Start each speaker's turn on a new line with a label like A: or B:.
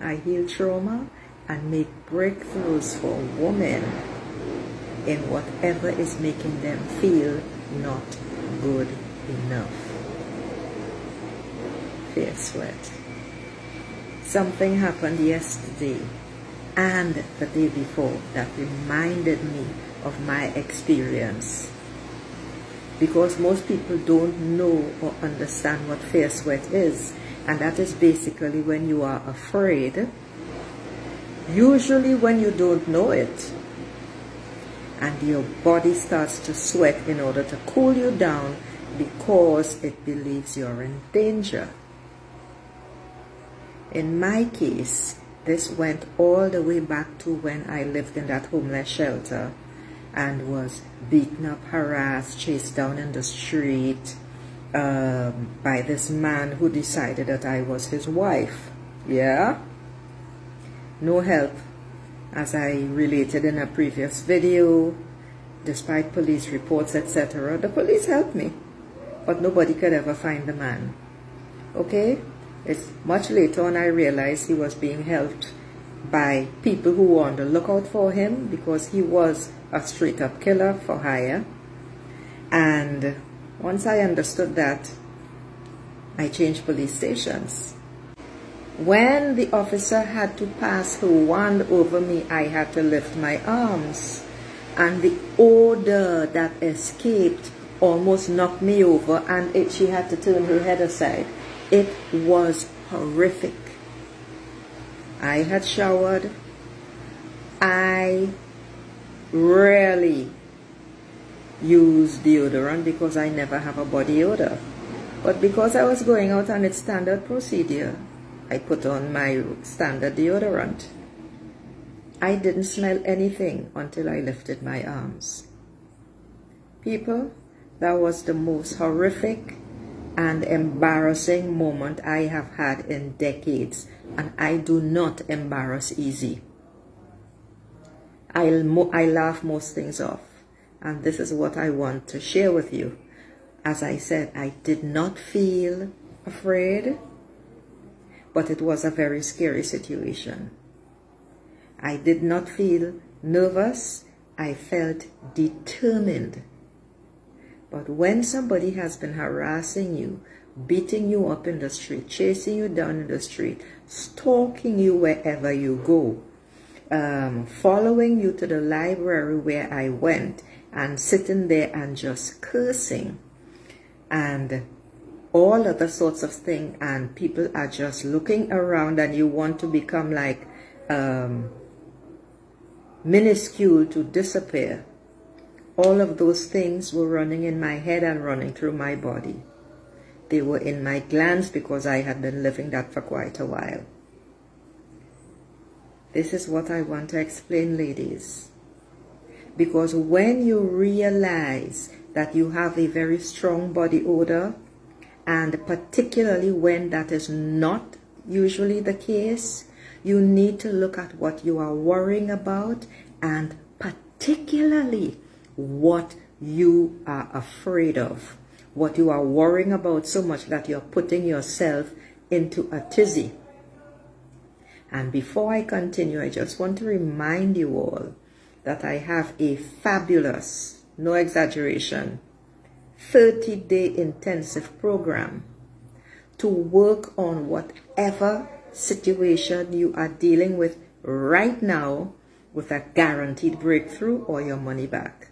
A: I heal trauma and make breakthroughs for women in whatever is making them feel not good enough. Fear sweat. Something happened yesterday and the day before that reminded me of my experience. Because most people don't know or understand what fear sweat is. And that is basically when you are afraid, usually when you don't know it, and your body starts to sweat in order to cool you down because it believes you're in danger. In my case, this went all the way back to when I lived in that homeless shelter and was beaten up, harassed, chased down in the street by this man who decided that I was his wife. Yeah? No help. As I related in a previous video, despite police reports, etc., the police helped me. But nobody could ever find the man. Okay? It's much later on I realized he was being helped by people who were on the lookout for him because he was a straight-up killer for hire. And once I understood that, I changed police stations. When the officer had to pass her wand over me, I had to lift my arms. And the odor that escaped almost knocked me over, and she had to turn her head aside. It was horrific. I had showered. I rarely use deodorant because I never have a body odor. But because I was going out on its standard procedure, I put on my standard deodorant. I didn't smell anything until I lifted my arms. People, that was the most horrific and embarrassing moment I have had in decades, and I do not embarrass easy. I laugh most things off, and this is what I want to share with you. As I said, I did not feel afraid, but it was a very scary situation. I did not feel nervous. I felt determined. But when somebody has been harassing you, beating you up in the street, chasing you down in the street, stalking you wherever you go, following you to the library where I went, and sitting there and just cursing, and all other sorts of things, and people are just looking around and you want to become like minuscule to disappear. All of those things were running in my head and running through my body. They were in my glands because I had been living that for quite a while. This is what I want to explain, ladies. Because when you realize that you have a very strong body odor, and particularly when that is not usually the case, you need to look at what you are worrying about, and particularly what you are afraid of, what you are worrying about so much that you're putting yourself into a tizzy. And before I continue, I just want to remind you all that I have a fabulous, no exaggeration, 30-day intensive program to work on whatever situation you are dealing with right now with a guaranteed breakthrough or your money back.